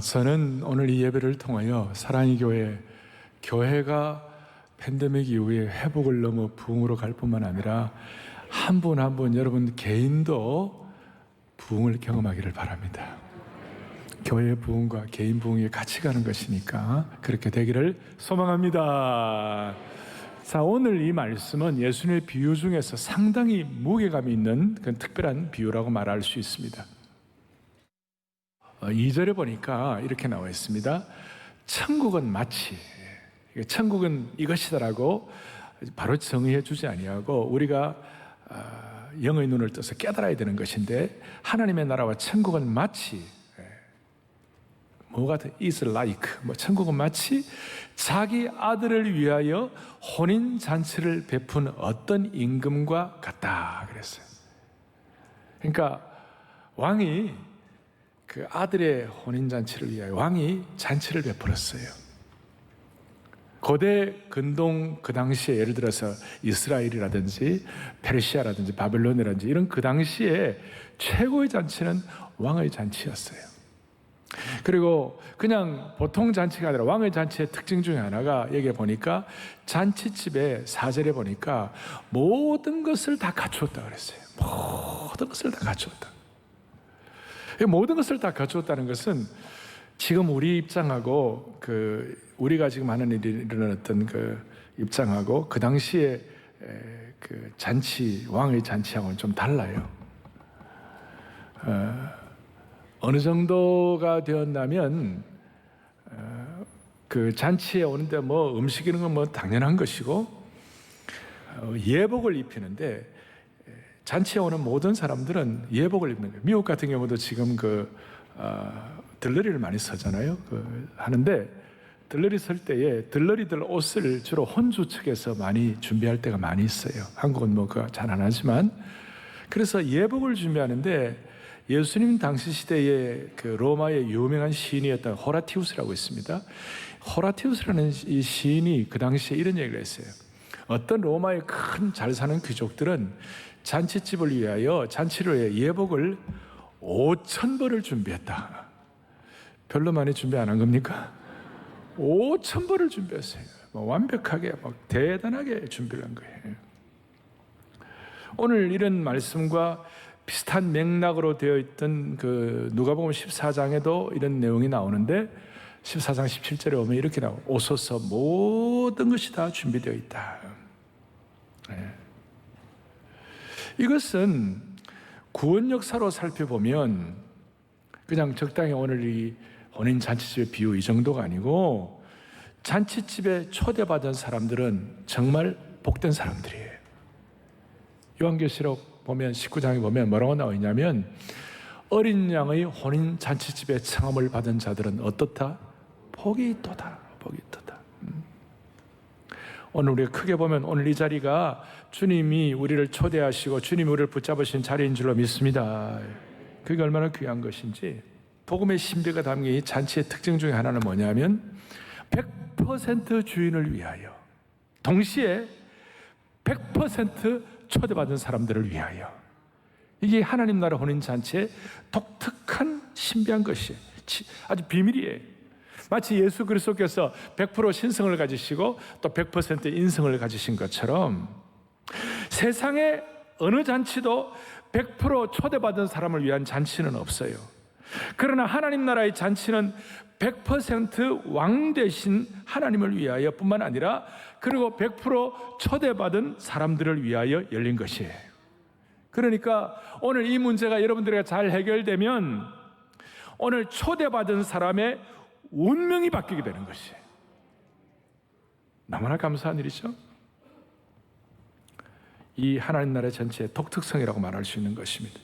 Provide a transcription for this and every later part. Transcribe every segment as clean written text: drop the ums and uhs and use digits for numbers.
저는 오늘 이 예배를 통하여 사랑의 교회가 팬데믹 이후에 회복을 넘어 부흥으로 갈 뿐만 아니라 한 분 한 분 여러분 개인도 부흥을 경험하기를 바랍니다. 교회의 부흥과 개인 부흥이 같이 가는 것이니까 그렇게 되기를 소망합니다. 자, 오늘 이 말씀은 예수님의 비유 중에서 상당히 무게감이 있는 그런 특별한 비유라고 말할 수 있습니다. 2절에 보니까 이렇게 나와 있습니다. 천국은 마치, 천국은 이것이다라고 바로 정의해 주지 아니하고 우리가 영의 눈을 떠서 깨달아야 되는 것인데, 하나님의 나라와 천국은 마치 뭐가 is like, 천국은 마치 자기 아들을 위하여 혼인 잔치를 베푼 어떤 임금과 같다 그랬어요. 그러니까 왕이 그 아들의 혼인 잔치를 위하여 왕이 잔치를 베풀었어요. 고대 근동 그 당시에 예를 들어서 이스라엘이라든지 페르시아라든지 바벨론이라든지 이런 그 당시에 최고의 잔치는 왕의 잔치였어요. 그리고 그냥 보통 잔치가 아니라 왕의 잔치의 특징 중에 하나가 여기에 보니까 잔치집에 4절에 보니까 모든 것을 다 갖추었다 그랬어요. 모든 것을 다 갖추었다. 모든 것을 다 갖추었다는 것은 지금 우리 입장하고 우리가 지금 하는 일이 일어났던 그 입장하고 그 당시에 그 잔치, 왕의 잔치하고는 좀 달라요. 어느 정도가 되었냐면 그 잔치에 오는데 음식 이런 건 당연한 것이고 예복을 입히는데, 잔치에 오는 모든 사람들은 예복을 입는 거예요. 미국 같은 경우도 지금 들러리를 많이 서잖아요. 하는데 들러리 설 때에 들러리들 옷을 주로 혼주 측에서 많이 준비할 때가 많이 있어요. 한국은 그거 잘 안 하지만. 그래서 예복을 준비하는데 예수님 당시 시대에 그 로마의 유명한 시인이었던 호라티우스라고 있습니다. 호라티우스라는 이 시인이 그 당시에 이런 얘기를 했어요. 어떤 로마의 큰 잘 사는 귀족들은 잔치집을 위하여 잔치를 위해 예복을 5,000벌을 준비했다. 별로 많이 준비 안 한 겁니까? 5,000벌을 준비했어요. 완벽하게 대단하게 준비를 한 거예요. 오늘 이런 말씀과 비슷한 맥락으로 되어 있던 누가복음 14장에도 이런 내용이 나오는데 14장 17절에 오면 이렇게 나와요. 오소서 모든 것이 다 준비되어 있다. 이것은 구원 역사로 살펴보면 그냥 적당히 오늘 이 혼인 잔치집의 비유 이 정도가 아니고, 잔치집에 초대받은 사람들은 정말 복된 사람들이에요. 요한계시록 보면 19장에 보면 뭐라고 나와 있냐면, 어린 양의 혼인 잔치집에 청함을 받은 자들은 어떻다? 복이 있도다. 복이 있도다. 오늘 우리가 크게 보면 오늘 이 자리가 주님이 우리를 초대하시고 주님이 우리를 붙잡으신 자리인 줄로 믿습니다. 그게 얼마나 귀한 것인지. 복음의 신비가 담긴 이 잔치의 특징 중에 하나는 뭐냐면 100% 주인을 위하여, 동시에 100% 초대받은 사람들을 위하여. 이게 하나님 나라 혼인 잔치의 독특한 신비한 것이에요. 아주 비밀이에요. 마치 예수 그리스도께서 100% 신성을 가지시고 또 100% 인성을 가지신 것처럼 세상의 어느 잔치도 100% 초대받은 사람을 위한 잔치는 없어요. 그러나 하나님 나라의 잔치는 100% 왕 되신 하나님을 위하여 뿐만 아니라 그리고 100% 초대받은 사람들을 위하여 열린 것이에요. 그러니까 오늘 이 문제가 여러분들에게 잘 해결되면 오늘 초대받은 사람의 운명이 바뀌게 되는 것이에요. 너무나 감사한 일이죠. 이 하나님 나라의 전체의 독특성이라고 말할 수 있는 것입니다.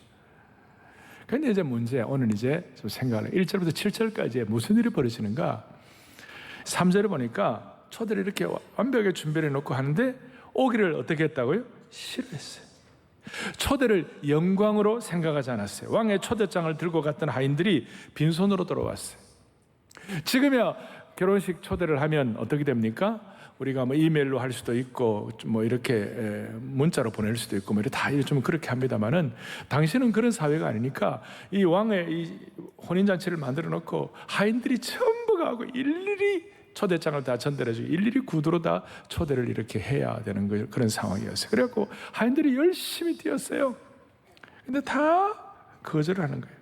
그런데 이제 문제, 오늘 이제 좀 생각을 1절부터 7절까지 무슨 일이 벌어지는가? 3절에 보니까 초대를 이렇게 완벽하게 준비를 해놓고 하는데 오기를 어떻게 했다고요? 싫어했어요. 초대를 영광으로 생각하지 않았어요. 왕의 초대장을 들고 갔던 하인들이 빈손으로 돌아왔어요. 지금이야 결혼식 초대를 하면 어떻게 됩니까? 우리가 뭐 이메일로 할 수도 있고 뭐 이렇게 문자로 보낼 수도 있고 뭐 다 좀 그렇게 합니다만은 당시는 그런 사회가 아니니까 이 왕의 이 혼인잔치를 만들어 놓고 하인들이 전부 가고 일일이 초대장을 다 전달해주고 일일이 구두로 다 초대를 이렇게 해야 되는 그런 상황이었어요. 그래갖고 하인들이 열심히 뛰었어요. 근데 다 거절을 하는 거예요.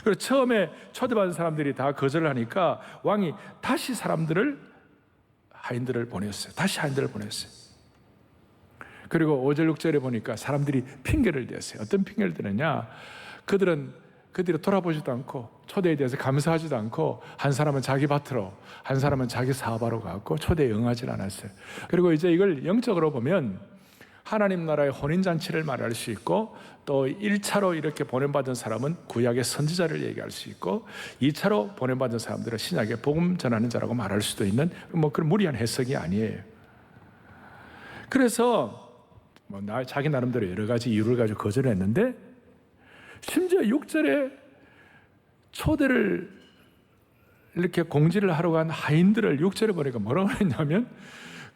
그리고 처음에 초대받은 사람들이 다 거절을 하니까 왕이 다시 하인들을 보냈어요. 다시 하인들을 보냈어요. 그리고 5절 6절에 보니까 사람들이 핑계를 댔어요. 어떤 핑계를 대느냐? 그들이 돌아보지도 않고 초대에 대해서 감사하지도 않고 한 사람은 자기 밭으로 한 사람은 자기 사업하러 가고 초대에 응하지 않았어요. 그리고 이제 이걸 영적으로 보면 하나님 나라의 혼인잔치를 말할 수 있고 또 1차로 이렇게 보냄받은 사람은 구약의 선지자를 얘기할 수 있고 2차로 보냄받은 사람들은 신약의 복음 전하는 자라고 말할 수도 있는 뭐 그런 무리한 해석이 아니에요. 그래서 자기 나름대로 여러 가지 이유를 가지고 거절했는데 심지어 6절에 초대를 이렇게 공지를 하러 간 하인들을 6절에 보니까 뭐라고 했냐면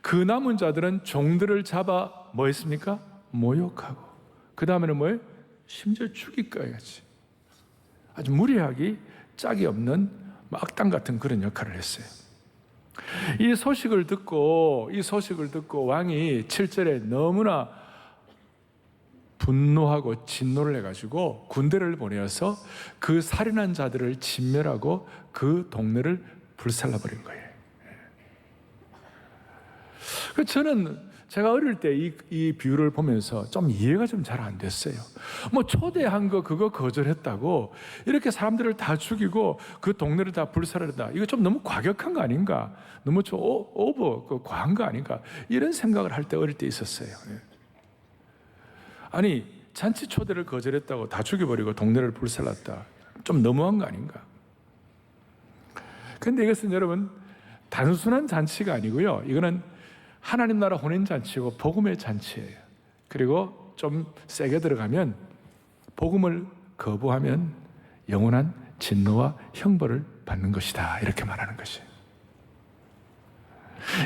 그 남은 자들은 종들을 잡아 뭐 했습니까? 모욕하고 그 다음에는 뭐예요? 심지어 죽이까지 아주 무리하기 짝이 없는 악당 같은 그런 역할을 했어요. 이 소식을 듣고 왕이 7절에 너무나 분노하고 진노를 해가지고 군대를 보내어서 그 살인한 자들을 진멸하고 그 동네를 불살라버린 거예요. 저는 제가 어릴 때 이 비유를 보면서 좀 이해가 좀 잘 안 됐어요. 뭐 초대한 거 그거 거절했다고 이렇게 사람들을 다 죽이고 그 동네를 다 불살한다. 이거 좀 너무 과격한 거 아닌가? 너무 좀 과한 거 아닌가? 이런 생각을 할 때 어릴 때 있었어요. 아니 잔치 초대를 거절했다고 다 죽여버리고 동네를 불살랐다. 좀 너무한 거 아닌가? 그런데 이것은 여러분 단순한 잔치가 아니고요. 이거는 하나님 나라 혼인잔치고 복음의 잔치예요. 그리고 좀 세게 들어가면 복음을 거부하면 영원한 진노와 형벌을 받는 것이다. 이렇게 말하는 것이에요.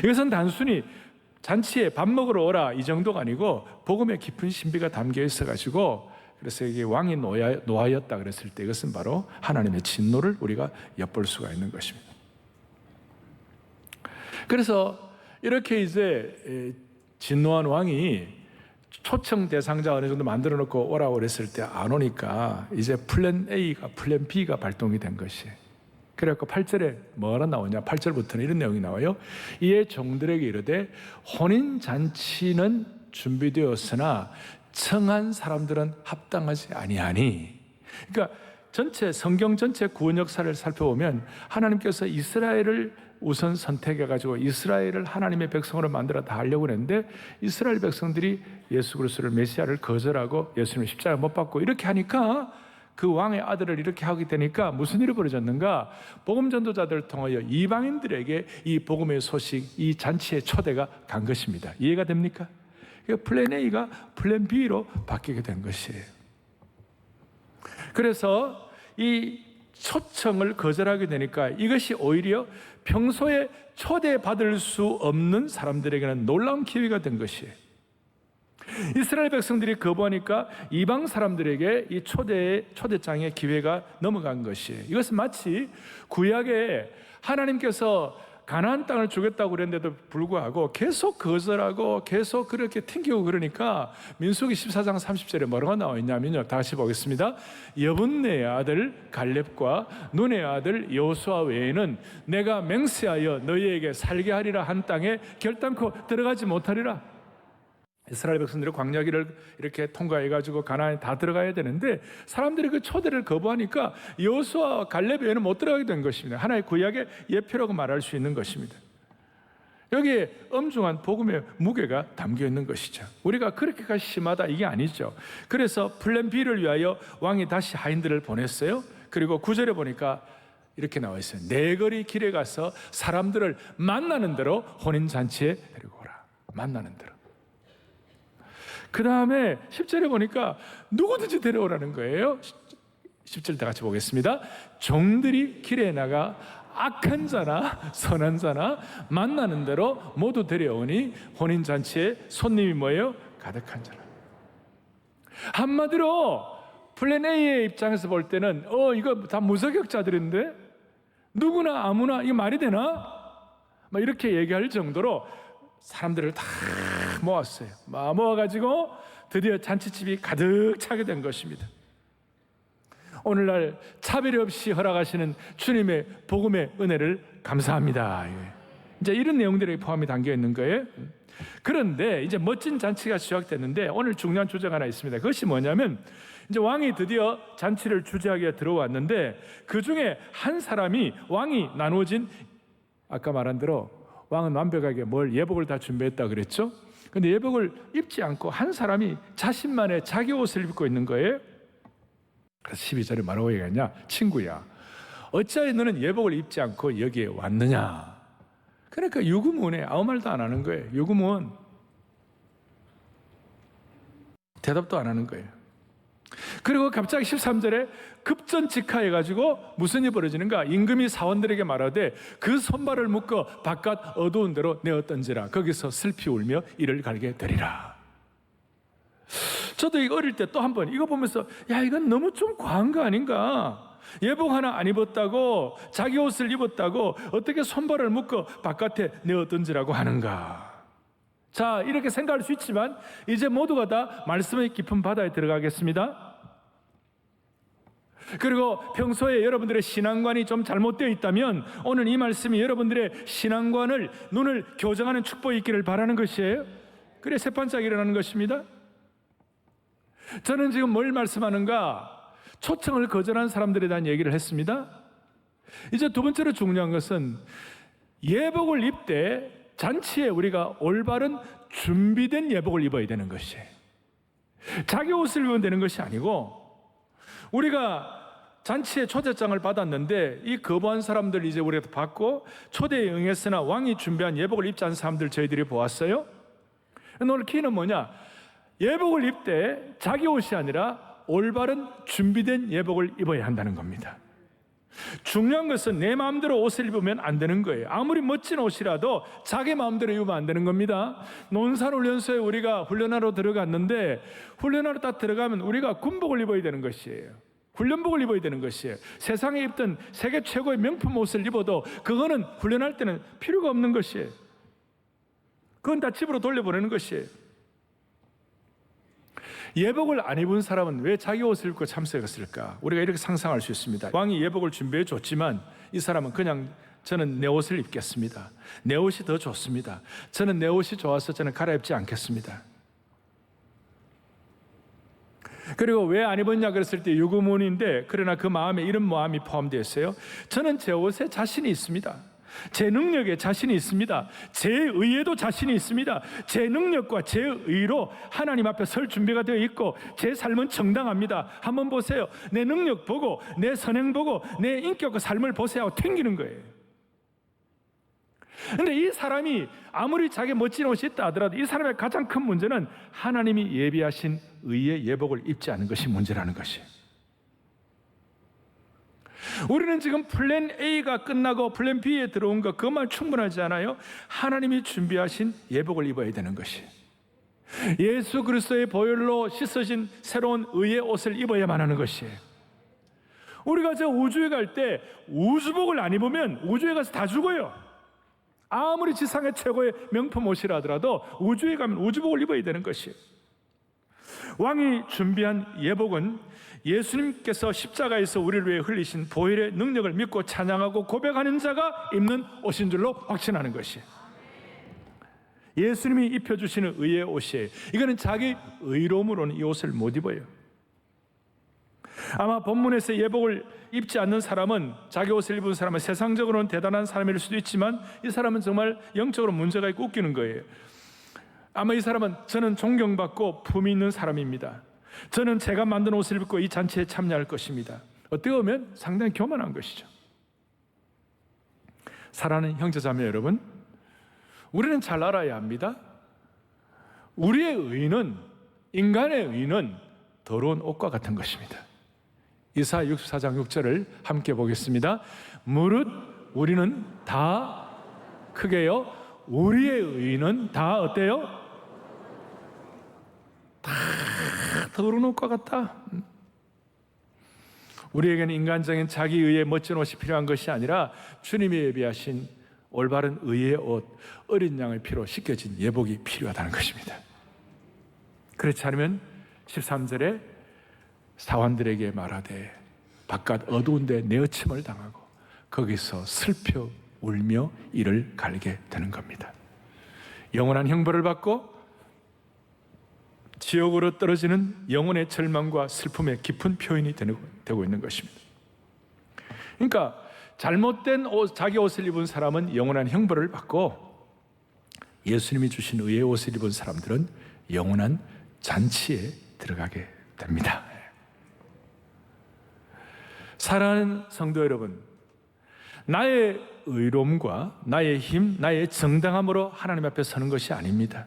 이것은 단순히 잔치에 밥 먹으러 오라 이 정도가 아니고 복음의 깊은 신비가 담겨 있어가지고 그래서 이게 왕이 노하였다 그랬을 때 이것은 바로 하나님의 진노를 우리가 엿볼 수가 있는 것입니다. 그래서 이렇게 이제 진노한 왕이 초청 대상자 어느 정도 만들어 놓고 오라고 그랬을 때 안 오니까 이제 플랜 A가 플랜 B가 발동이 된 것이에요. 그래갖고 8절에 뭐가 나오냐? 8절부터는 이런 내용이 나와요. 이에 종들에게 이르되 혼인잔치는 준비되었으나 청한 사람들은 합당하지 아니하니. 그러니까 성경 전체 구원 역사를 살펴보면 하나님께서 이스라엘을 우선 선택해가지고 이스라엘을 하나님의 백성으로 만들어 다 하려고 했는데 이스라엘 백성들이 예수 그리스도를 메시아를 거절하고 예수님을 십자가에 못 박고 이렇게 하니까 그 왕의 아들을 이렇게 하게 되니까 무슨 일이 벌어졌는가? 복음 전도자들을 통하여 이방인들에게 이 복음의 소식, 이 잔치의 초대가 간 것입니다. 이해가 됩니까? 플랜 A가 플랜 B로 바뀌게 된 것이에요. 그래서 이 초청을 거절하게 되니까 이것이 오히려 평소에 초대받을 수 없는 사람들에게는 놀라운 기회가 된 것이에요. 이스라엘 백성들이 거부하니까 이방 사람들에게 이 초대장의 기회가 넘어간 것이에요. 이것은 마치 구약에 하나님께서 가나안 땅을 주겠다고 그랬는데도 불구하고 계속 거절하고 계속 그렇게 튕기고 그러니까 민수기 14장 30절에 뭐라고 나와 있냐면요. 다시 보겠습니다. 여분네의 아들 갈렙과 눈의 아들 여호수아 외에는 내가 맹세하여 너희에게 살게 하리라 한 땅에 결단코 들어가지 못하리라. 이스라엘 백성들이 광야길을 이렇게 통과해가지고 가나안에 다 들어가야 되는데 사람들이 그 초대를 거부하니까 여호수아와 갈렙 외에는 못 들어가게 된 것입니다. 하나의 구약의 예표라고 말할 수 있는 것입니다. 여기에 엄중한 복음의 무게가 담겨 있는 것이죠. 우리가 그렇게까지 심하다 이게 아니죠. 그래서 플랜 B를 위하여 왕이 다시 하인들을 보냈어요. 그리고 9절에 보니까 이렇게 나와 있어요. 네 거리 길에 가서 사람들을 만나는 대로 혼인잔치에 데리고 오라. 만나는 대로. 그 다음에 10절에 보니까 누구든지 데려오라는 거예요. 10절 다 같이 보겠습니다. 종들이 길에 나가 악한 자나 선한 자나 만나는 대로 모두 데려오니 혼인잔치에 손님이 뭐예요? 가득한 자라. 한마디로 플랜 A의 입장에서 볼 때는 이거 다 무자격자들인데 누구나 아무나 이거 말이 되나? 막 이렇게 얘기할 정도로 사람들을 다 모았어요. 모아가지고 드디어 잔치집이 가득 차게 된 것입니다. 오늘날 차별 없이 허락하시는 주님의 복음의 은혜를 감사합니다. 이제 이런 내용들이 포함이 담겨 있는 거예요. 그런데 이제 멋진 잔치가 시작됐는데 오늘 중요한 주제가 하나 있습니다. 그것이 뭐냐면 이제 왕이 드디어 잔치를 주재하게 들어왔는데 그 중에 한 사람이 왕이 나누어진 아까 말한 대로 왕은 완벽하게 예복을 다 준비했다 그랬죠. 근데 예복을 입지 않고 한 사람이 자신만의 자기 옷을 입고 있는 거예요. 그래서 12절에 뭐라고 얘기하냐? 친구야, 어찌하여 너는 예복을 입지 않고 여기에 왔느냐? 그러니까 유구무원에 아무 말도 안 하는 거예요. 유구무원 대답도 안 하는 거예요. 그리고 갑자기 13절에 급전직하해가지고 무슨 일이 벌어지는가? 임금이 사원들에게 말하되 그 손발을 묶어 바깥 어두운 데로 내었던지라 거기서 슬피 울며 이를 갈게 되리라. 저도 이거 어릴 때 또 한 번 이거 보면서 이건 너무 좀 과한 거 아닌가? 예복 하나 안 입었다고, 자기 옷을 입었다고 어떻게 손발을 묶어 바깥에 내어던지라고 하는가? 자, 이렇게 생각할 수 있지만 이제 모두가 다 말씀의 깊은 바다에 들어가겠습니다. 그리고 평소에 여러분들의 신앙관이 좀 잘못되어 있다면 오늘 이 말씀이 여러분들의 신앙관을 눈을 교정하는 축복이 있기를 바라는 것이에요. 그래 새반짝 일어나는 것입니다. 저는 지금 뭘 말씀하는가? 초청을 거절한 사람들에 대한 얘기를 했습니다. 이제 두 번째로 중요한 것은 예복을 입되 잔치에 우리가 올바른 준비된 예복을 입어야 되는 것이에요. 자기 옷을 입으면 되는 것이 아니고 우리가 잔치에 초대장을 받았는데 이 거부한 사람들 이제 우리가 받고 초대에 응했으나 왕이 준비한 예복을 입지 않은 사람들 저희들이 보았어요. 오늘 키는 뭐냐? 예복을 입되 자기 옷이 아니라 올바른 준비된 예복을 입어야 한다는 겁니다. 중요한 것은 내 마음대로 옷을 입으면 안 되는 거예요. 아무리 멋진 옷이라도 자기 마음대로 입으면 안 되는 겁니다. 논산훈련소에 우리가 훈련하러 들어갔는데 훈련하러 딱 들어가면 우리가 군복을 입어야 되는 것이에요. 훈련복을 입어야 되는 것이에요. 세상에 입던 세계 최고의 명품 옷을 입어도 그거는 훈련할 때는 필요가 없는 것이에요. 그건 다 집으로 돌려보내는 것이에요. 예복을 안 입은 사람은 왜 자기 옷을 입고 참석했을까? 우리가 이렇게 상상할 수 있습니다. 왕이 예복을 준비해 줬지만 이 사람은 그냥 저는 내 옷을 입겠습니다. 내 옷이 더 좋습니다. 저는 내 옷이 좋아서 저는 갈아입지 않겠습니다. 그리고 왜 안 입었냐 그랬을 때 유구문인데 그러나 그 마음에 이런 마음이 포함되어 있어요. 저는 제 옷에 자신이 있습니다. 제 능력에 자신이 있습니다. 제 의에도 자신이 있습니다. 제 능력과 제 의로 하나님 앞에 설 준비가 되어 있고 제 삶은 정당합니다. 한번 보세요. 내 능력 보고 내 선행 보고 내 인격과 삶을 보세요 하고 튕기는 거예요. 그런데 이 사람이 아무리 자기 멋진 옷이 있다 하더라도 이 사람의 가장 큰 문제는 하나님이 예비하신 의의 예복을 입지 않은 것이 문제라는 것이에요. 우리는 지금 플랜 A가 끝나고 플랜 B에 들어온 것 그것만 충분하지 않아요. 하나님이 준비하신 예복을 입어야 되는 것이에요. 예수 그리스도의 보혈로 씻어진 새로운 의의 옷을 입어야만 하는 것이에요. 우리가 저 우주에 갈 때 우주복을 안 입으면 우주에 가서 다 죽어요. 아무리 지상의 최고의 명품 옷이라 하더라도 우주에 가면 우주복을 입어야 되는 것이에요. 왕이 준비한 예복은 예수님께서 십자가에서 우리를 위해 흘리신 보혈의 능력을 믿고 찬양하고 고백하는 자가 입는 옷인 줄로 확신하는 것이에요. 예수님이 입혀주시는 의의 옷이에요. 이거는 자기 의로움으로는 이 옷을 못 입어요. 아마 본문에서 예복을 입지 않는 사람은 자기 옷을 입은 사람은 세상적으로는 대단한 사람일 수도 있지만 이 사람은 정말 영적으로 문제가 있고 웃기는 거예요. 아마 이 사람은 저는 존경받고 품이 있는 사람입니다. 저는 제가 만든 옷을 입고 이 잔치에 참여할 것입니다. 어떻게 보면 상당히 교만한 것이죠. 사랑하는 형제자매 여러분, 우리는 잘 알아야 합니다. 우리의 의는, 인간의 의는 더러운 옷과 같은 것입니다. 이사야 64장 6절을 함께 보겠습니다. 무릇 우리는 다 크게요. 우리의 의는 다 어때요? 다 더러운 옷과 같다. 우리에게는 인간적인 자기 의의 멋진 옷이 필요한 것이 아니라 주님이 예비하신 올바른 의의 옷, 어린 양의 피로 씻겨진 예복이 필요하다는 것입니다. 그렇지 않으면 13절에 사환들에게 말하되 바깥 어두운 데 내어침을 당하고 거기서 슬퍼 울며 이를 갈게 되는 겁니다. 영원한 형벌을 받고 지옥으로 떨어지는 영혼의 절망과 슬픔의 깊은 표현이 되고 있는 것입니다. 그러니까 잘못된 자기 옷을 입은 사람은 영원한 형벌을 받고 예수님이 주신 의의 옷을 입은 사람들은 영원한 잔치에 들어가게 됩니다. 사랑하는 성도 여러분, 나의 의로움과 나의 힘, 나의 정당함으로 하나님 앞에 서는 것이 아닙니다.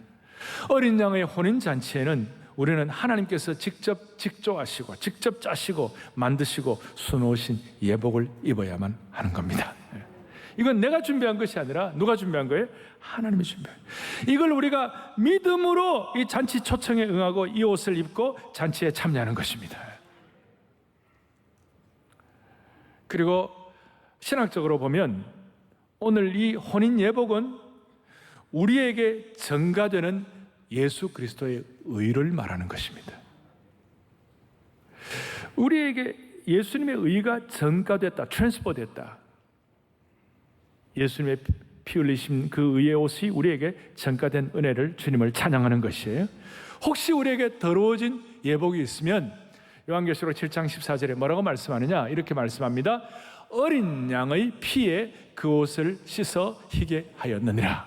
어린 양의 혼인잔치에는 우리는 하나님께서 직접 직조하시고 직접 짜시고 만드시고 수놓으신 예복을 입어야만 하는 겁니다. 이건 내가 준비한 것이 아니라 누가 준비한 거예요? 하나님이 준비한 거예요. 이걸 우리가 믿음으로 이 잔치 초청에 응하고 이 옷을 입고 잔치에 참여하는 것입니다. 그리고 신학적으로 보면 오늘 이 혼인 예복은 우리에게 전가되는 예수 그리스도의 의를 말하는 것입니다. 우리에게 예수님의 의가 전가됐다, 트랜스퍼됐다. 예수님의 피 흘리신 그 의의 옷이 우리에게 전가된 은혜를, 주님을 찬양하는 것이에요. 혹시 우리에게 더러워진 예복이 있으면 요한계시록 7장 14절에 뭐라고 말씀하느냐? 이렇게 말씀합니다. 어린 양의 피에 그 옷을 씻어 희게 하였느니라.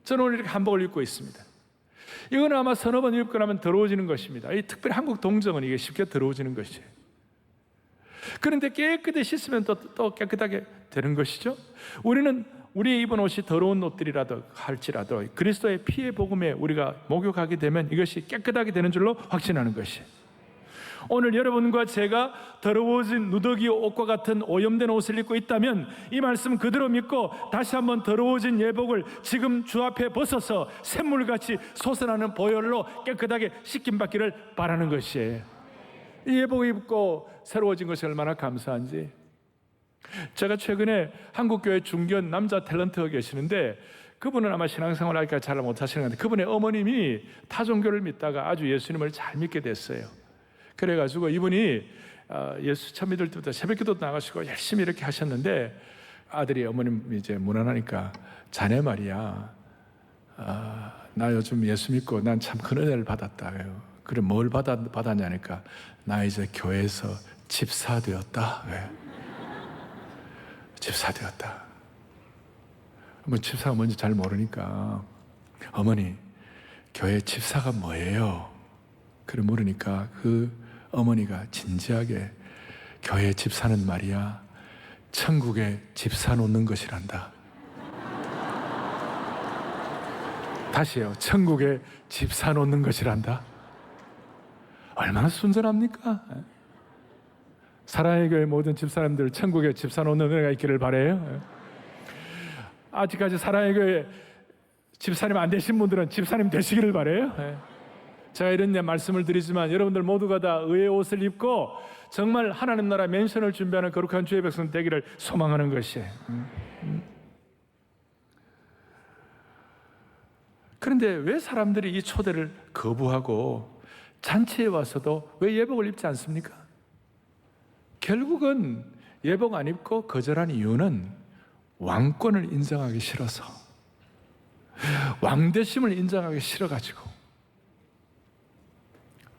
저는 오늘 이렇게 한복을 입고 있습니다. 이건 아마 서너 번 입고 나면 더러워지는 것입니다. 특별히 한국 동정은 이게 쉽게 더러워지는 것이에요. 그런데 깨끗이 씻으면 또 깨끗하게 되는 것이죠. 우리는 우리의 입은 옷이 더러운 옷들이라도 할지라도 그리스도의 피의 복음에 우리가 목욕하게 되면 이것이 깨끗하게 되는 줄로 확신하는 것이에요. 오늘 여러분과 제가 더러워진 누더기 옷과 같은 오염된 옷을 입고 있다면 이 말씀 그대로 믿고 다시 한번 더러워진 예복을 지금 주 앞에 벗어서 샘물같이 솟아나는 보혈로 깨끗하게 씻김받기를 바라는 것이에요. 이 예복을 입고 새로워진 것이 얼마나 감사한지. 제가 최근에 한국교회 중견 남자 탤런트가 계시는데 그분은 아마 신앙생활 하기가 잘 못하시는 건데 그분의 어머님이 타종교를 믿다가 아주 예수님을 잘 믿게 됐어요. 그래가지고 이분이 예수 처음 믿을 때부터 새벽기도 나가시고 열심히 이렇게 하셨는데 아들이 어머님 이제 무난하니까 자네 말이야, 나 요즘 예수 믿고 난 참 큰 은혜를 받았다. 그래 뭘 받았냐니까 나 이제 교회에서 집사 되었다. 집사 되었다. 뭐 집사가 뭔지 잘 모르니까 어머니 교회 집사가 뭐예요? 그래 물으니까 그 어머니가 진지하게 교회 집사는 말이야 천국에 집사 놓는 것이란다. 다시요. 천국에 집사 놓는 것이란다. 얼마나 순전합니까? 사랑의 교회 모든 집사람들 천국에 집사 놓는 은혜가 있기를 바라요. 아직까지 사랑의 교회 집사님 안 되신 분들은 집사님 되시기를 바라요. 제가 이런 말씀을 드리지만 여러분들 모두가 다 의의 옷을 입고 정말 하나님 나라 맨션을 준비하는 거룩한 주의 백성 되기를 소망하는 것이에요. 그런데 왜 사람들이 이 초대를 거부하고 잔치에 와서도 왜 예복을 입지 않습니까? 결국은 예복 안 입고 거절한 이유는 왕권을 인정하기 싫어서, 왕대심을 인정하기 싫어가지고,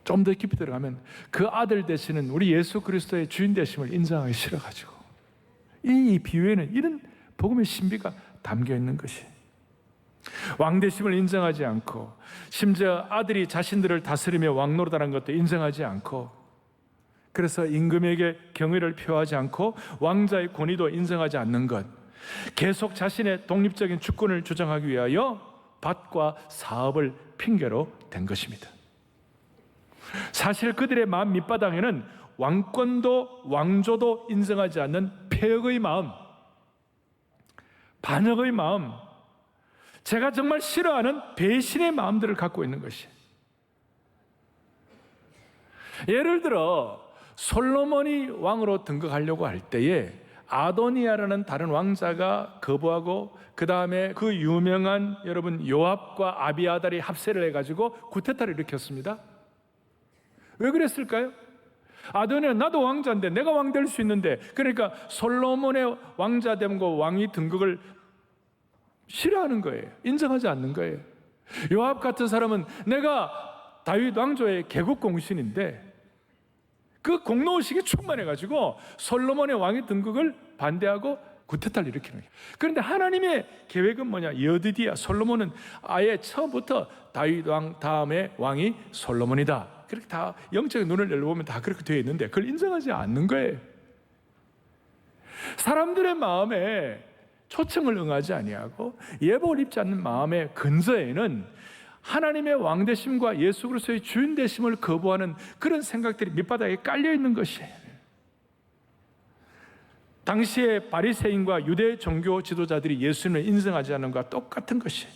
좀 더 깊이 들어가면 그 아들 되시는 우리 예수 그리스도의 주인 되심을 인정하기 싫어가지고, 이 비유에는 이런 복음의 신비가 담겨 있는 것이, 왕대심을 인정하지 않고 심지어 아들이 자신들을 다스리며 왕노릇하는 것도 인정하지 않고, 그래서 임금에게 경의를 표하지 않고 왕자의 권위도 인정하지 않는 것, 계속 자신의 독립적인 주권을 주장하기 위하여 밭과 사업을 핑계로 댄 것입니다. 사실 그들의 마음 밑바닥에는 왕권도 왕조도 인정하지 않는 폐역의 마음, 반역의 마음, 제가 정말 싫어하는 배신의 마음들을 갖고 있는 것이. 예를 들어 솔로몬이 왕으로 등극하려고 할 때에 아도니아라는 다른 왕자가 거부하고 그 다음에 그 유명한 여러분 요압과 아비아달이 합세를 해가지고 쿠데타를 일으켰습니다. 왜 그랬을까요? 아도니아, 나도 왕자인데 내가 왕 될 수 있는데, 그러니까 솔로몬의 왕자됨과 왕위 등극을 싫어하는 거예요. 인정하지 않는 거예요. 요압 같은 사람은 내가 다윗 왕조의 개국 공신인데 그 공로의식이 충만해가지고 솔로몬의 왕위 등극을 반대하고 쿠데타를 일으키는 거예요. 그런데 하나님의 계획은 뭐냐? 여디디야, 솔로몬은 아예 처음부터 다윗 왕 다음에 왕이 솔로몬이다. 그렇게 다 영적인 눈을 열어보면 다 그렇게 되어 있는데 그걸 인정하지 않는 거예요. 사람들의 마음에 초청을 응하지 아니하고 예복을 입지 않는 마음의 근저에는 하나님의 왕되심과 예수 그리스도의 주인 되심을 거부하는 그런 생각들이 밑바닥에 깔려 있는 것이에요. 당시에 바리새인과 유대 종교 지도자들이 예수님을 인정하지 않는 것과 똑같은 것이에요.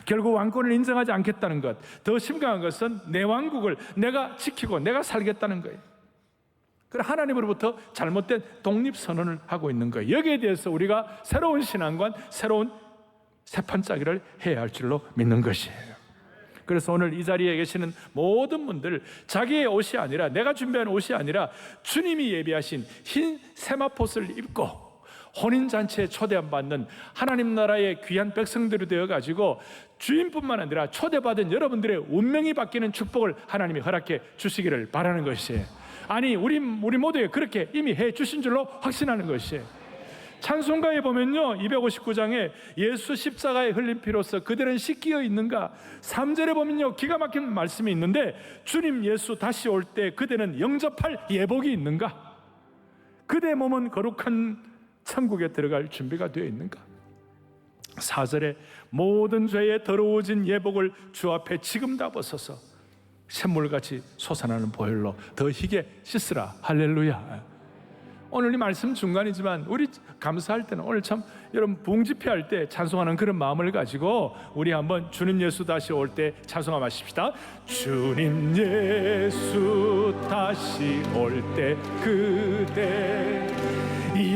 결국 왕권을 인정하지 않겠다는 것, 더 심각한 것은 내 왕국을 내가 지키고 내가 살겠다는 거예요. 그래서 하나님으로부터 잘못된 독립선언을 하고 있는 거예요. 여기에 대해서 우리가 새로운 신앙관, 새로운 세판짜기를 해야 할 줄로 믿는 것이에요. 그래서 오늘 이 자리에 계시는 모든 분들, 자기의 옷이 아니라, 내가 준비한 옷이 아니라 주님이 예비하신 흰 세마포스를 입고 혼인잔치에 초대함 받는 하나님 나라의 귀한 백성들이 되어가지고 주인뿐만 아니라 초대받은 여러분들의 운명이 바뀌는 축복을 하나님이 허락해 주시기를 바라는 것이에요. 아니, 우리 모두에 그렇게 이미 해 주신 줄로 확신하는 것이에요. 찬송가에 보면요, 259장에 예수 십자가에 흘린 피로써 그들은 씻기어 있는가. 3절에 보면요, 기가 막힌 말씀이 있는데, 주님 예수 다시 올 때 그대는 영접할 예복이 있는가? 그대 몸은 거룩한 천국에 들어갈 준비가 되어 있는가? 4절에 모든 죄에 더러워진 예복을 주 앞에 지금 다 벗어서 샘물같이 솟아나는 보혈로 더 희게 씻으라. 할렐루야. 오늘 이 말씀 중간이지만 우리 감사할 때는 오늘 참 여러분 부흥집회할 때 찬송하는 그런 마음을 가지고 우리 한번 주님 예수 다시 올 때 찬송하십시다. 주님 예수 다시 올 때 그대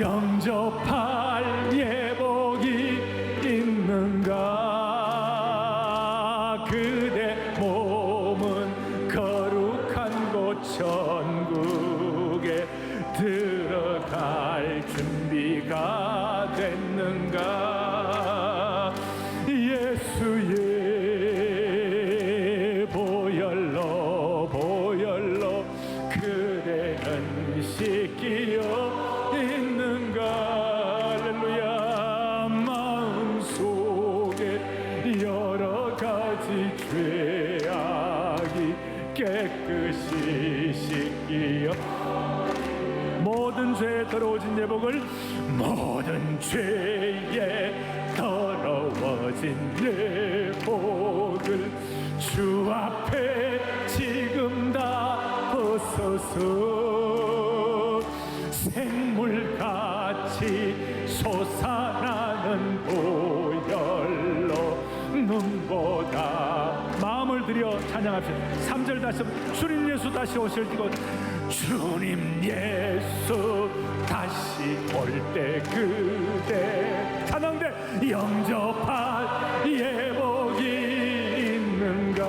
영접할 예복이 있는가. 그대 몸은 거룩한 곳 천국에 들어갈 준비가 됐는가. 예수의 보혈로 그대는 씻기어 있는가. 할렐루야. 마음속에 여러 가지 죄악이 깨끗이 씻기어, 모든 죄에 더러워진 예복을, 모든 죄에 더러워진 예복을 주 앞에 지금 다 벗어서 생물같이 솟아나는 보혈로 눈보다 마음을 들여 찬양합시다. 3절 다시 주님 예수 다시 오실 것, 주님 예수 다시 올 때 그대 찬양대 영접할 예복이 있는가.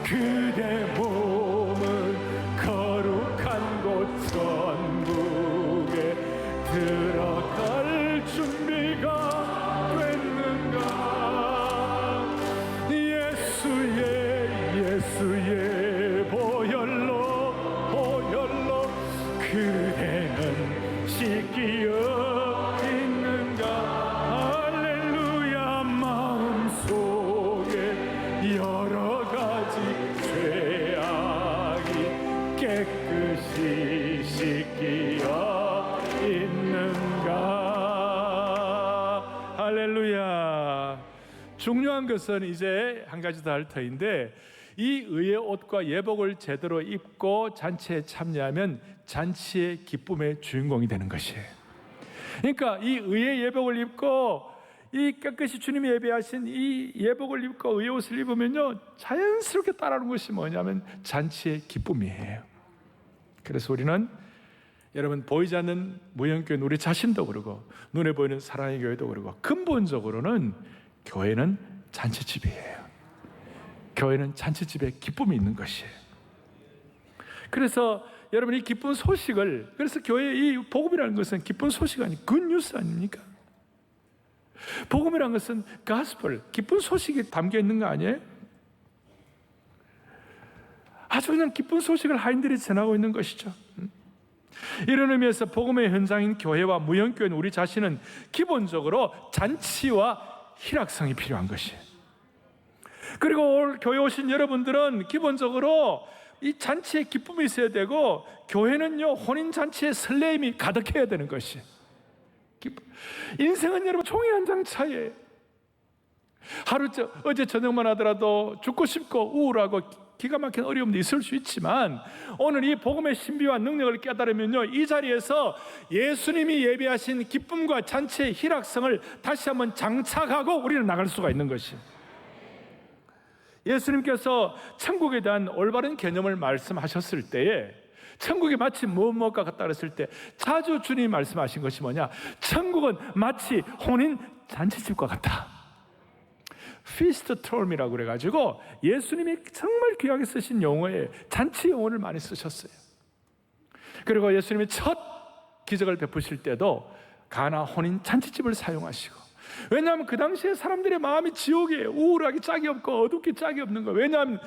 그대 몸은 거룩한 곳 천국에 들어갈 준비가 됐는가. 예수의 보혈로 그대는 씻기어 있는가. 할렐루야. 마음속에 여러 가지 죄악이 깨끗이 씻기어 있는가. 할렐루야. 중요한 것은 이제 한 가지 더 할 터인데, 이 의의 옷과 예복을 제대로 입고 잔치에 참여하면 잔치의 기쁨의 주인공이 되는 것이에요. 그러니까 이 의의 예복을 입고 이 깨끗이 주님이 예배하신 이 예복을 입고 의의 옷을 입으면요, 자연스럽게 따라오는 것이 뭐냐면 잔치의 기쁨이에요. 그래서 우리는 여러분, 보이지 않는 무형교회는 우리 자신도 그러고 눈에 보이는 사랑의 교회도 그러고 근본적으로는 교회는 잔치집이에요. 교회는 잔치집에 기쁨이 있는 것이에요. 그래서 여러분, 이 기쁜 소식을, 그래서 교회의 이 복음이라는 것은 기쁜 소식 아니 굿뉴스 아닙니까? 복음이라는 것은 가스펠, 기쁜 소식이 담겨 있는 거 아니에요? 아주 그냥 기쁜 소식을 하인들이 전하고 있는 것이죠. 이런 의미에서 복음의 현장인 교회와 무형교회는 우리 자신은 기본적으로 잔치와 희락성이 필요한 것이에요. 그리고 오늘 교회 오신 여러분들은 기본적으로 이 잔치에 기쁨이 있어야 되고, 교회는요 혼인잔치에 설레임이 가득해야 되는 것이에요. 인생은 여러분 종이 한 장 차이에요. 어제 저녁만 하더라도 죽고 싶고 우울하고 기가 막힌 어려움도 있을 수 있지만, 오늘 이 복음의 신비와 능력을 깨달으면요, 이 자리에서 예수님이 예비하신 기쁨과 잔치의 희락성을 다시 한번 장착하고 우리는 나갈 수가 있는 것이에요. 예수님께서 천국에 대한 올바른 개념을 말씀하셨을 때에, 천국이 마치 무엇과 같다 그랬을 때 자주 주님이 말씀하신 것이 뭐냐? 천국은 마치 혼인 잔치집과 같다. 피스트 트롬이라고 그래가지고 예수님이 정말 귀하게 쓰신 용어에 잔치 용어를 많이 쓰셨어요. 그리고 예수님이 첫 기적을 베푸실 때도 가나 혼인 잔치집을 사용하시고, 왜냐하면 그 당시에 사람들의 마음이 지옥이에요. 우울하기 짝이 없고 어둡기 짝이 없는 거예요. 왜냐하면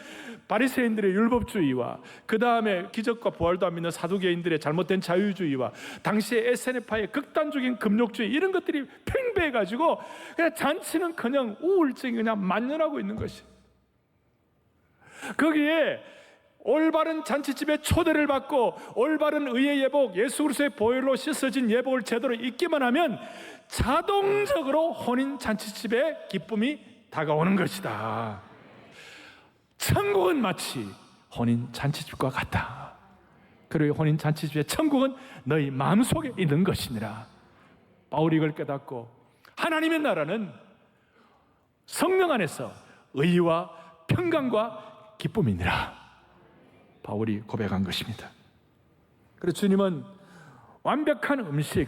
바리새인들의 율법주의와 그 다음에 기적과 부활도 안 믿는 사두개인들의 잘못된 자유주의와 당시의 에세네파의 극단적인 금욕주의, 이런 것들이 팽배해가지고 그냥 잔치는 그냥 우울증이 그냥 만연하고 있는 것이. 거기에 올바른 잔치집에 초대를 받고 올바른 의의 예복, 예수 그리스도의 보혈로 씻어진 예복을 제대로 입기만 하면 자동적으로 혼인 잔치집에 기쁨이 다가오는 것이다. 천국은 마치 혼인 잔치집과 같다. 그리고 혼인 잔치집의 천국은 너희 마음속에 있는 것이니라. 바울이 이걸 깨닫고 하나님의 나라는 성령 안에서 의와 평강과 기쁨이니라, 바울이 고백한 것입니다. 그래서 주님은 완벽한 음식,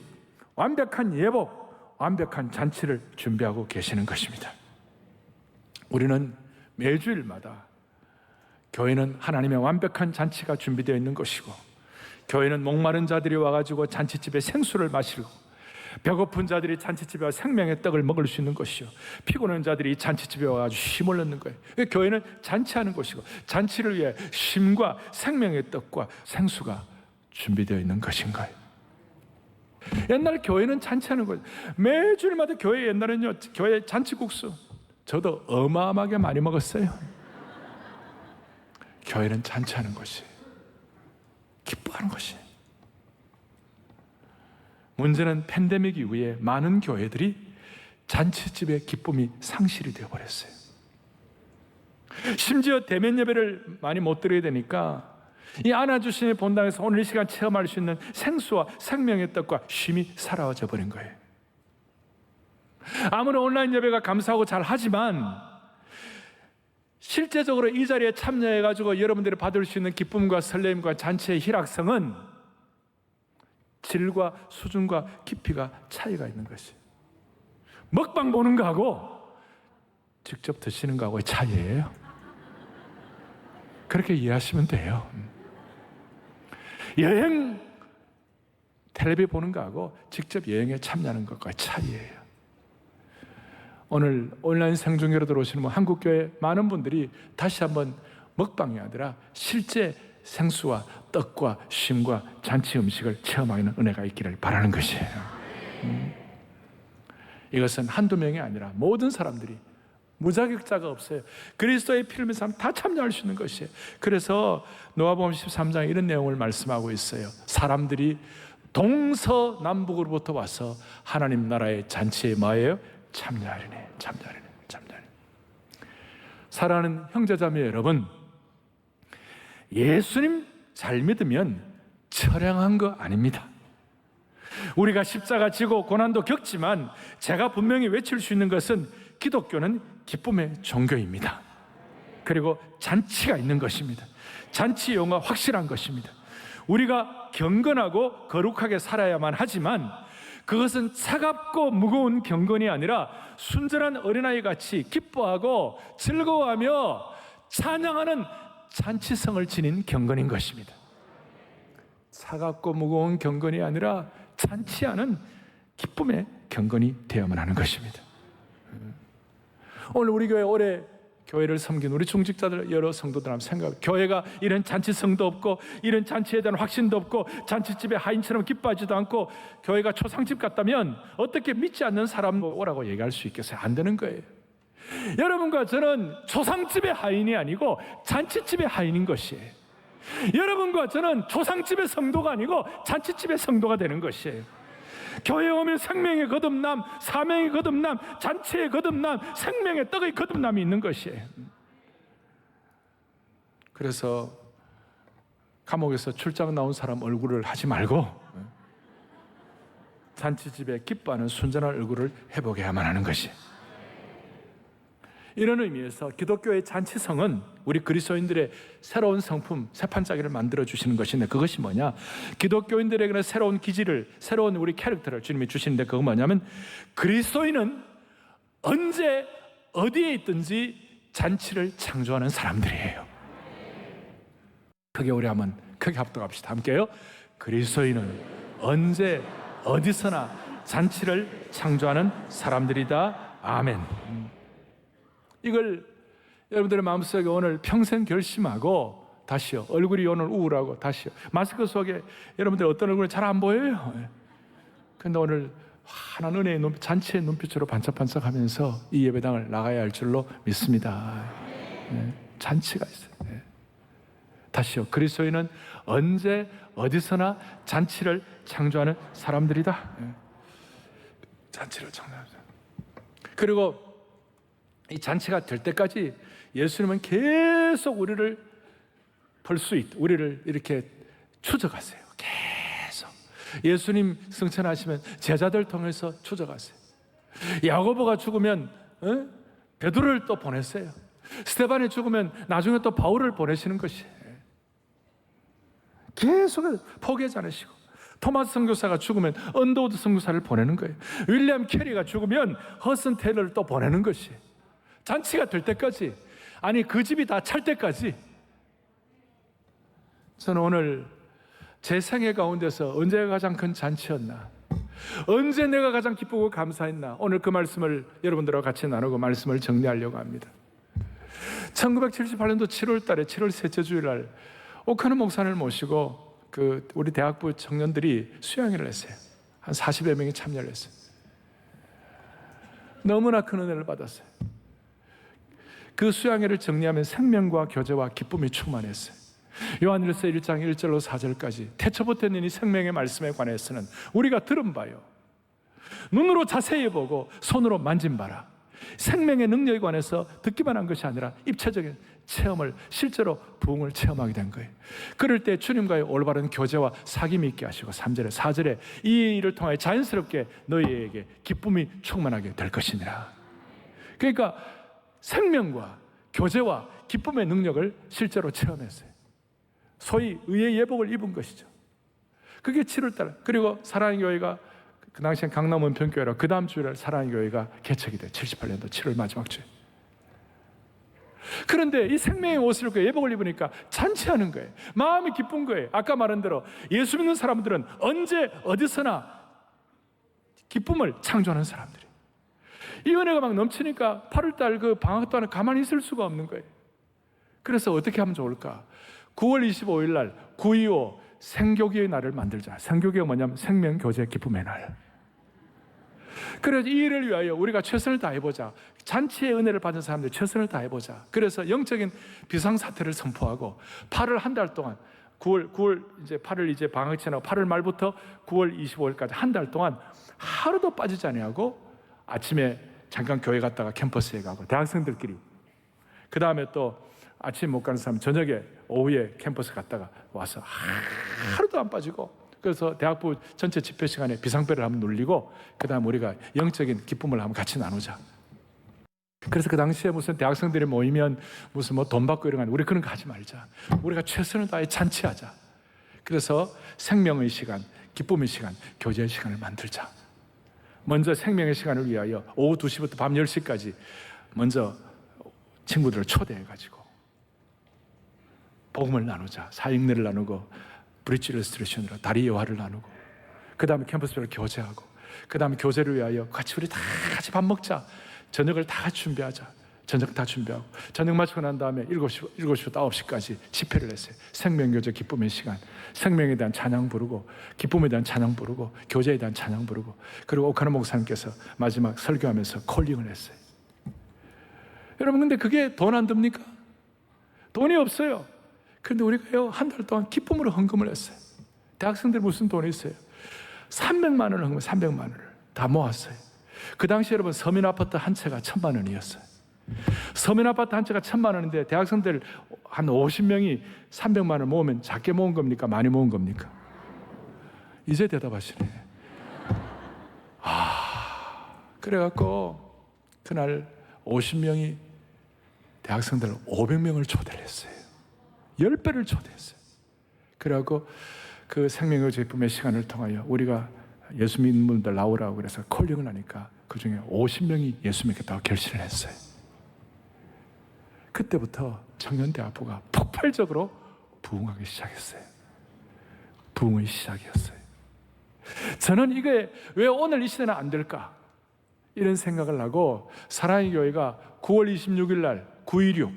완벽한 예복, 완벽한 잔치를 준비하고 계시는 것입니다. 우리는 매주일마다 교회는 하나님의 완벽한 잔치가 준비되어 있는 것이고, 교회는 목마른 자들이 와가지고 잔치집에 생수를 마시고, 배고픈 자들이 잔치집에 와 생명의 떡을 먹을 수 있는 것이요, 피곤한 자들이 잔치집에 와가지고 쉼을 얻는 거예요. 교회는 잔치하는 곳이고, 잔치를 위해 쉼과 생명의 떡과 생수가 준비되어 있는 것인 거예요. 옛날 교회는 잔치하는 거예요. 매주일마다 교회, 옛날에는요 교회 잔치국수 저도 어마어마하게 많이 먹었어요. 교회는 잔치하는 것이에요. 기뻐하는 것이에요. 문제는 팬데믹 이후에 많은 교회들이 잔치집의 기쁨이 상실이 되어버렸어요. 심지어 대면 예배를 많이 못 드려야 되니까 이 안아주심의 본당에서 오늘 이 시간 체험할 수 있는 생수와 생명의 떡과 쉼이 사라져 버린 거예요. 아무런 온라인 예배가 감사하고 잘 하지만 실제적으로 이 자리에 참여해가지고 여러분들이 받을 수 있는 기쁨과 설렘과 잔치의 희락성은 질과 수준과 깊이가 차이가 있는 것이에요. 먹방 보는 거하고 직접 드시는 거하고의 차이예요. 그렇게 이해하시면 돼요. 여행 텔레비 보는 거하고 직접 여행에 참여하는 것과의 차이예요. 오늘 온라인 생중계로 들어오시는 한국교회 많은 분들이 다시 한번 먹방이 아니라 실제 생수와 떡과 쉼과 잔치 음식을 체험하는 은혜가 있기를 바라는 것이에요. 이것은 한두 명이 아니라 모든 사람들이, 무자격자가 없어요. 그리스도의 피를 믿는 사람 다 참여할 수 있는 것이에요. 그래서 노아복음 13장에 이런 내용을 말씀하고 있어요. 사람들이 동서남북으로부터 와서 하나님 나라의 잔치에 뭐예요? 참여하리네. 사랑하는 형제자매 여러분, 예수님 잘 믿으면 처량한 거 아닙니다. 우리가 십자가 지고 고난도 겪지만 제가 분명히 외칠 수 있는 것은 기독교는 기쁨의 종교입니다. 그리고 잔치가 있는 것입니다. 잔치 용어가 확실한 것입니다. 우리가 경건하고 거룩하게 살아야만 하지만 그것은 차갑고 무거운 경건이 아니라 순전한 어린아이 같이 기뻐하고 즐거워하며 찬양하는 잔치성을 지닌 경건인 것입니다. 차갑고 무거운 경건이 아니라 잔치하는 기쁨의 경건이 되어야만 하는 것입니다. 오늘 우리 교회 오래 교회를 섬긴 우리 중직자들 여러 성도들 한번 생각해요. 교회가 이런 잔치성도 없고 이런 잔치에 대한 확신도 없고 잔치집에 하인처럼 기뻐하지도 않고 교회가 초상집 같다면 어떻게 믿지 않는 사람 오라고 얘기할 수 있겠어요? 안 되는 거예요. 여러분과 저는 초상집의 하인이 아니고 잔치집의 하인인 것이에요. 여러분과 저는 초상집의 성도가 아니고 잔치집의 성도가 되는 것이에요. 교회에 오면 생명의 거듭남, 사명의 거듭남, 잔치의 거듭남, 생명의 떡의 거듭남이 있는 것이에요. 그래서 감옥에서 출장 나온 사람 얼굴을 하지 말고 잔치집에 기뻐하는 순전한 얼굴을 해보게야만 하는 것이에요. 이런 의미에서 기독교의 잔치성은 우리 그리스도인들의 새로운 성품, 새 판짜기를 만들어 주시는 것인데, 그것이 뭐냐? 기독교인들에게는 새로운 기질을, 새로운 우리 캐릭터를 주님이 주시는데, 그건 뭐냐면 그리스도인은 언제 어디에 있든지 잔치를 창조하는 사람들이에요. 크게 우리 한번 크게 합독합시다. 함께요. 그리스도인은 언제 어디서나 잔치를 창조하는 사람들이다. 아멘. 이걸 여러분들의 마음속에 오늘 평생 결심하고, 다시요, 얼굴이 오늘 우울하고, 다시요, 마스크 속에 여러분들 어떤 얼굴이 잘 안 보여요. 근데 오늘 환한 은혜의 눈빛, 잔치의 눈빛으로 반짝반짝 하면서 이 예배당을 나가야 할 줄로 믿습니다. 잔치가 있어요. 다시요, 그리스도인은 언제 어디서나 잔치를 창조하는 사람들이다. 잔치를 창조하는 사람. 그리고 이 잔치가 될 때까지 예수님은 계속 우리를 볼 수 있다, 우리를 이렇게 추적하세요. 계속 예수님 승천하시면 제자들 통해서 추적하세요. 야고보가 죽으면 베드로를 또 보냈어요. 스데반이 죽으면 나중에 또 바울을 보내시는 것이에요. 계속 포기하지 않으시고, 토마스 선교사가 죽으면 언더우드 선교사를 보내는 거예요. 윌리엄 캐리가 죽으면 허슨 테일러를 또 보내는 것이에요. 잔치가 될 때까지, 아니 그 집이 다 찰 때까지. 저는 오늘 제 생애 가운데서 언제가 가장 큰 잔치였나, 언제 내가 가장 기쁘고 감사했나, 오늘 그 말씀을 여러분들과 같이 나누고 말씀을 정리하려고 합니다. 1978년도 7월 달에 7월 셋째 주일날 오카노 목사님을 모시고 우리 대학부 청년들이 수양회를 했어요. 한 40여 명이 참여를 했어요. 너무나 큰 은혜를 받았어요. 그 수양회를 정리하면 생명과 교제와 기쁨이 충만했어요. 요한일서 1장 1절로 4절까지 태초부터 있는 이 생명의 말씀에 관해서는 우리가 들은 바요, 눈으로 자세히 보고 손으로 만진 바라. 생명의 능력에 관해서 듣기만 한 것이 아니라 입체적인 체험을, 실제로 부흥을 체험하게 된 거예요. 그럴 때 주님과의 올바른 교제와 사귐이 있게 하시고, 3절에 4절에 이 일을 통하여 자연스럽게 너희에게 기쁨이 충만하게 될 것이니라. 그러니까 생명과 교제와 기쁨의 능력을 실제로 체험했어요. 소위 의의 예복을 입은 것이죠. 그게 7월달. 그리고 사랑의 교회가 그 당시엔 강남 은평교회라, 그 다음 주일날 사랑의 교회가 개척이 돼요. 78년도 7월 마지막 주에. 그런데 이 생명의 옷을 입고 예복을 입으니까 잔치하는 거예요. 마음이 기쁜 거예요. 아까 말한 대로 예수 믿는 사람들은 언제 어디서나 기쁨을 창조하는 사람들이에요. 이 은혜가 막 넘치니까 8월달 그 방학 동안에 가만히 있을 수가 없는 거예요. 그래서 어떻게 하면 좋을까? 9월 25일 날 9.25 생교기의 날을 만들자. 생교기가 뭐냐면 생명교제 기쁨의 날. 그래서 이 일을 위하여 우리가 최선을 다해보자. 잔치의 은혜를 받은 사람들 최선을 다해보자. 그래서 영적인 비상사태를 선포하고 8월 한 달 동안 9월 이제 8월 이제 방학 지나고 8월 말부터 9월 25일까지 한 달 동안 하루도 빠지지 아니하고 아침에 잠깐 교회 갔다가 캠퍼스에 가고 대학생들끼리, 그 다음에 또 아침 못 가는 사람 저녁에 오후에 캠퍼스 갔다가 와서 하루도 안 빠지고 그래서 대학부 전체 집회 시간에 비상벨을 한번 눌리고 그 다음 우리가 영적인 기쁨을 한번 같이 나누자. 그래서 그 당시에 무슨 대학생들이 모이면 무슨 뭐 돈 받고 이런 거 아니고 우리 그런 거 하지 말자. 우리가 최선을 다해 잔치하자. 그래서 생명의 시간, 기쁨의 시간, 교제의 시간을 만들자. 먼저 생명의 시간을 위하여 오후 2시부터 밤 10시까지 먼저 친구들을 초대해가지고 복음을 나누자. 사역례를 나누고 브릿지 일러스트레이션으로 다리 예화를 나누고 그 다음에 캠퍼스별로 교제하고 그 다음에 교제를 위하여 같이 우리 다 같이 밥 먹자. 저녁을 다 준비하자. 저녁 다 준비하고 저녁 마치고 난 다음에 7시부터 9시까지 집회를 했어요. 생명교제 기쁨의 시간. 생명에 대한 찬양 부르고 기쁨에 대한 찬양 부르고 교제에 대한 찬양 부르고 그리고 오카노 목사님께서 마지막 설교하면서 콜링을 했어요. 여러분 근데 그게 돈 안 듭니까? 돈이 없어요. 그런데 우리가 한 달 동안 기쁨으로 헌금을 했어요. 대학생들 무슨 돈이 있어요? 300만 원을 헌금, 300만 원을 다 모았어요. 그 당시 여러분 서민 아파트 한 채가 1,000만 원이었어요. 서민 아파트 한 채가 1,000만 원인데 대학생들 한 50명이 300만 원 모으면 작게 모은 겁니까? 많이 모은 겁니까? 이제 대답하시네. 그래갖고 그날 50명이 대학생들 500명을 초대를 했어요. 10배를 초대했어요. 그래갖고 그 생명의 기쁨의 시간을 통하여 우리가 예수 믿는 분들 나오라고 그래서 콜링을 하니까 그 중에 50명이 예수 믿겠다고 결심을 했어요. 그때부터 청년대학부가 폭발적으로 부흥하기 시작했어요. 부흥의 시작이었어요. 저는 이게 왜 오늘 이 시대는 안 될까? 이런 생각을 하고 사랑의 교회가 9월 26일 날 916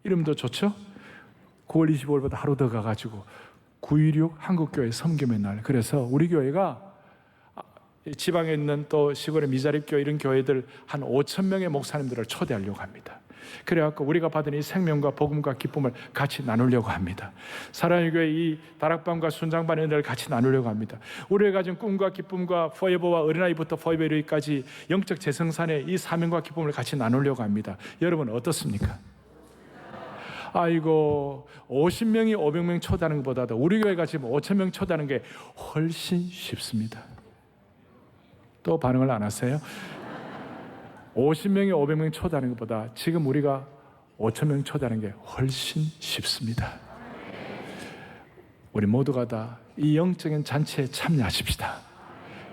이름도 좋죠? 9월 25일보다 하루 더 가가지고 916 한국교회 섬김의 날. 그래서 우리 교회가 지방에 있는 또 시골의 미자립교회 이런 교회들 한 5,000명의 목사님들을 초대하려고 합니다. 그래갖고 우리가 받은 이 생명과 복음과 기쁨을 같이 나누려고 합니다. 사랑의 교회 이 다락방과 순장반 은혜를 같이 나누려고 합니다. 우리가 가진 꿈과 기쁨과 포에버와 어린아이부터 포에버까지 영적 재성산의 이 사명과 기쁨을 같이 나누려고 합니다. 여러분 어떻습니까? 아이고 50명이 500명 초대하는 것보다도 우리 교회가 지금 5,000명 초대하는 게 훨씬 쉽습니다. 또 반응을 안 하세요? 50명이 500명 초대하는 것보다 지금 우리가 5,000명 초대하는 게 훨씬 쉽습니다. 우리 모두가 다 이 영적인 잔치에 참여하십시다.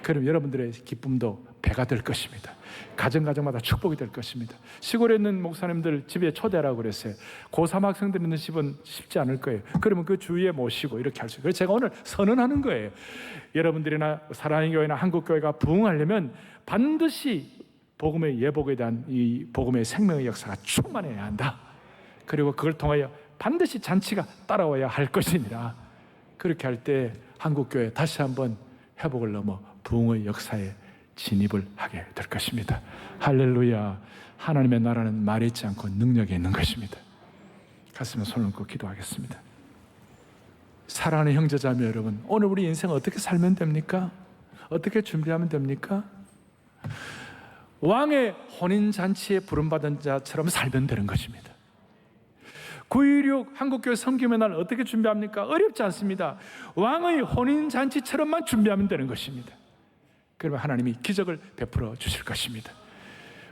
그럼 여러분들의 기쁨도 배가 될 것입니다. 가정마다 축복이 될 것입니다. 시골에 있는 목사님들 집에 초대하라고 그랬어요. 고3 학생들 있는 집은 쉽지 않을 거예요. 그러면 그 주위에 모시고 이렇게 할 수 있어요. 그래서 제가 오늘 선언하는 거예요. 여러분들이나 사랑의 교회나 한국교회가 부흥하려면 반드시 복음의 예복에 대한 이 복음의 생명의 역사가 충만해야 한다. 그리고 그걸 통하여 반드시 잔치가 따라와야 할 것이니라. 그렇게 할 때 한국교회 다시 한번 회복을 넘어 부흥의 역사에 진입을 하게 될 것입니다. 할렐루야. 하나님의 나라는 말에 있지 않고 능력에 있는 것입니다. 가슴에 손을 얹고 기도하겠습니다. 사랑하는 형제자매 여러분, 오늘 우리 인생 어떻게 살면 됩니까? 어떻게 준비하면 됩니까? 왕의 혼인잔치에 부름받은 자처럼 살면 되는 것입니다. 916 한국교회 섬김의 날 어떻게 준비합니까? 어렵지 않습니다. 왕의 혼인잔치처럼만 준비하면 되는 것입니다. 그러면 하나님이 기적을 베풀어 주실 것입니다.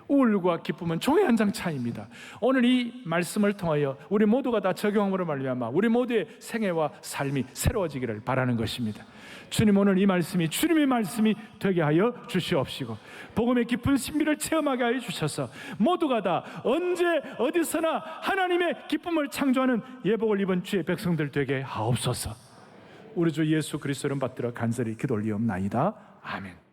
우울과 기쁨은 종이 한 장 차이입니다. 오늘 이 말씀을 통하여 우리 모두가 다 적용함으로 말미암아 우리 모두의 생애와 삶이 새로워지기를 바라는 것입니다. 주님 오늘 이 말씀이 주님의 말씀이 되게 하여 주시옵시고 복음의 깊은 신비를 체험하게 하여 주셔서 모두가 다 언제 어디서나 하나님의 기쁨을 창조하는 예복을 입은 주의 백성들 되게 하옵소서. 우리 주 예수 그리스도를 받들어 간절히 기도 올리옵나이다. 아멘.